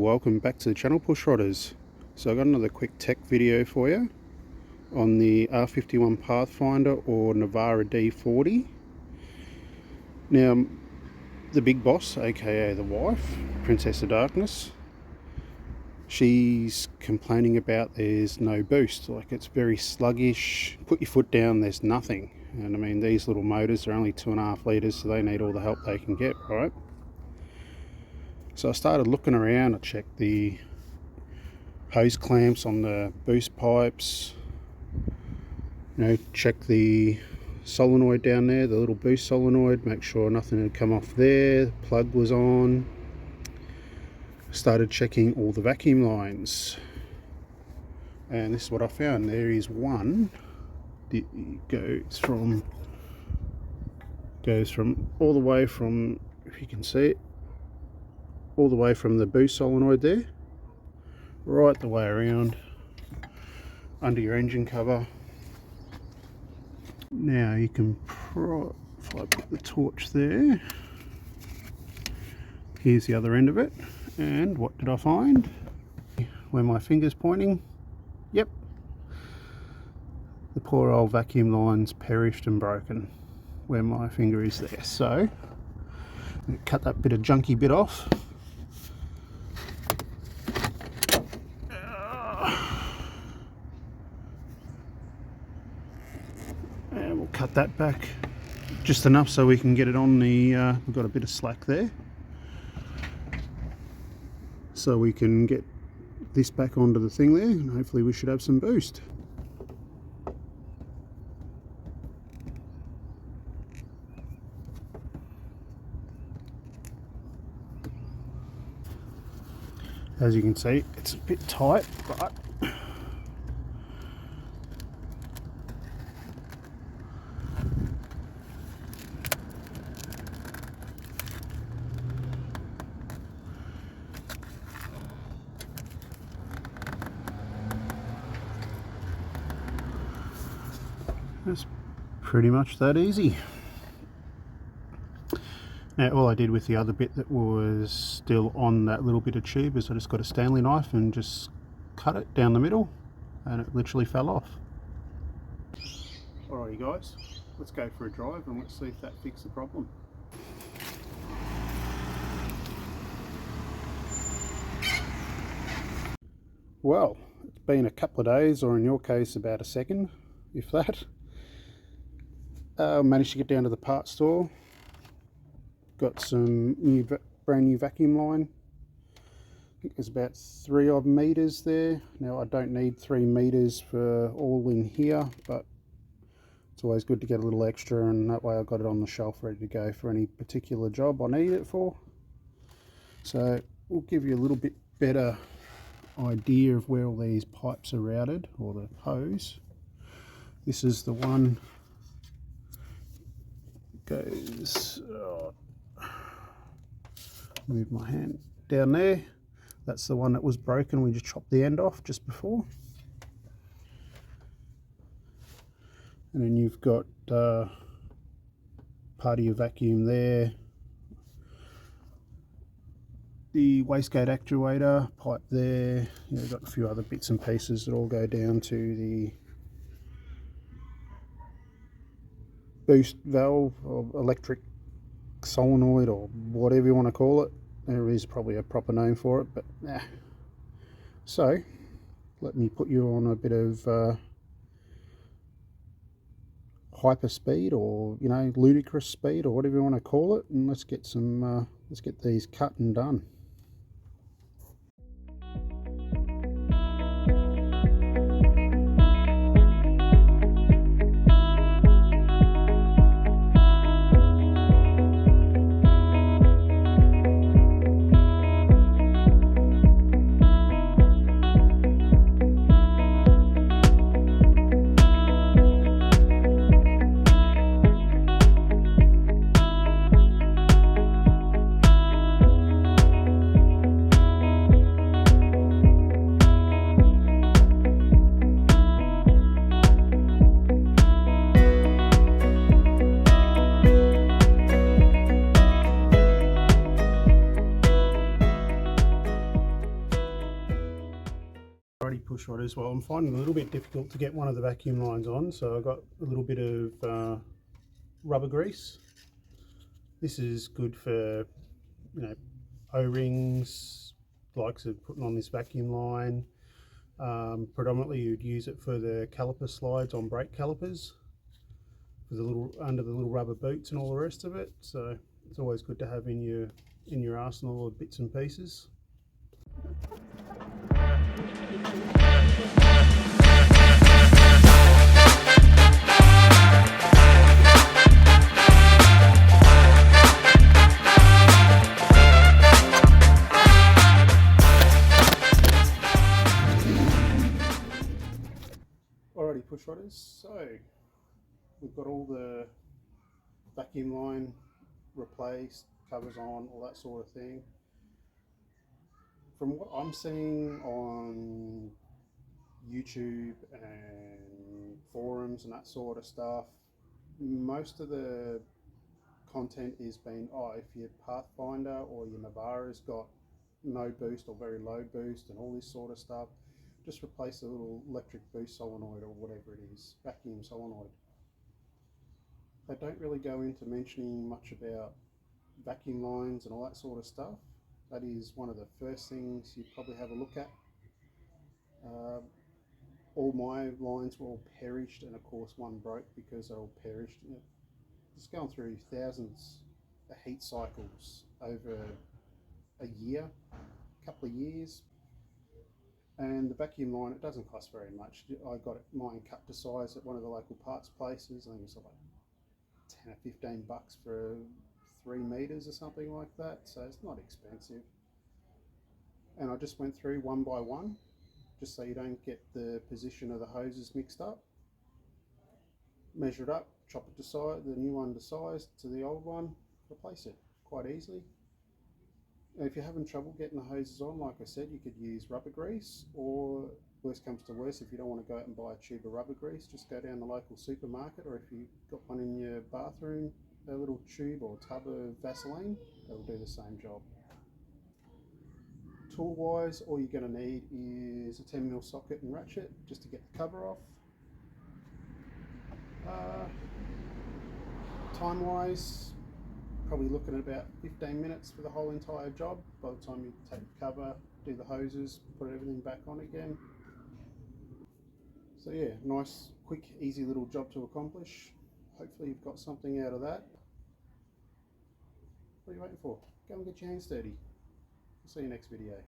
welcome back to the channel, Pushrodders. So I got another quick tech video for you on the R51 Pathfinder or Navara D40. Now the big boss, aka the wife, Princess of Darkness, she's complaining about there's no boost, like it's very sluggish. Put your foot down, there's nothing. And I mean, these little motors are only 2.5 litres, so they need all the help they can get, right? So I started looking around. I checked the hose clamps on the boost pipes, check the solenoid down there, the little boost solenoid, make sure nothing had come off there, the plug was on. Started checking all the vacuum lines, and this is what I found. There is one that goes from all the way from, if you can see it, all the way from the boost solenoid there, right the way around under your engine cover. Now you can, if I put the torch there, here's the other end of it, and what did I find? Where my finger's pointing, yep, the poor old vacuum line's perished and broken where my finger is there. So cut that bit of junky bit off. And we'll cut that back just enough so we can get it on the, we've got a bit of slack there. So we can get this back onto the thing there, and hopefully we should have some boost. As you can see, it's a bit tight, but it's pretty much that easy. Now all I did with the other bit that was still on that little bit of tube is I just got a Stanley knife and just cut it down the middle, and it literally fell off. Alrighty guys, let's go for a drive and let's see if that fixed the problem. Well, it's been a couple of days, or in your case about a second, if that. Managed to get down to the parts store. Got some brand new vacuum line. I think there's about 3 odd meters there. Now I don't need 3 meters for all in here, but it's always good to get a little extra, and that way I've got it on the shelf ready to go for any particular job I need it for. So we'll give you a little bit better idea of where all these pipes are routed, or the hose. This is the one goes, move my hand down there, that's the one that was broken. We just chopped the end off just before. And then you've got part of your vacuum there, the wastegate actuator pipe there. You've got a few other bits and pieces that all go down to the boost valve or electric solenoid, or whatever you want to call it. There is probably a proper name for it, but nah. So let me put you on a bit of hyper speed, or ludicrous speed, or whatever you want to call it, and let's get some let's get these cut and done. Alrighty, push rod as well. I'm finding it a little bit difficult to get one of the vacuum lines on, so I've got a little bit of rubber grease. This is good for, O-rings, likes of putting on this vacuum line. Predominantly you'd use it for the caliper slides on brake calipers, for the little under the little rubber boots and all the rest of it. So it's always good to have in your arsenal of bits and pieces. Alrighty, push rodders, so we've got all the vacuum line replaced, covers on, all that sort of thing. From what I'm seeing on YouTube and forums and that sort of stuff, most of the content is been, if your Pathfinder or your Navara's got no boost or very low boost and all this sort of stuff, just replace a little electric boost solenoid or whatever it is, vacuum solenoid. They don't really go into mentioning much about vacuum lines and all that sort of stuff. That is one of the first things you probably have a look at. All my lines were all perished, and of course one broke because they're all perished. Just going through thousands of heat cycles over a year, a couple of years. And the vacuum line, it doesn't cost very much. I got mine cut to size at one of the local parts places. I think it's like 10 or 15 bucks for 3 meters or something like that. So it's not expensive. And I just went through one by one, just so you don't get the position of the hoses mixed up. Measure it up, chop it to size, the new one to size to the old one, replace it quite easily. And if you're having trouble getting the hoses on, like I said, you could use rubber grease, or worst comes to worst, if you don't want to go out and buy a tube of rubber grease, just go down the local supermarket, or if you've got one in your bathroom, a little tube or tub of Vaseline, that'll do the same job. Tool wise, all you're going to need is a 10mm socket and ratchet just to get the cover off. Time wise, probably looking at about 15 minutes for the whole entire job. By the time you take the cover, do the hoses, put everything back on again. So yeah, nice, quick, easy little job to accomplish. Hopefully you've got something out of that. What are you waiting for? Go and get your hands dirty. I'll see you next video.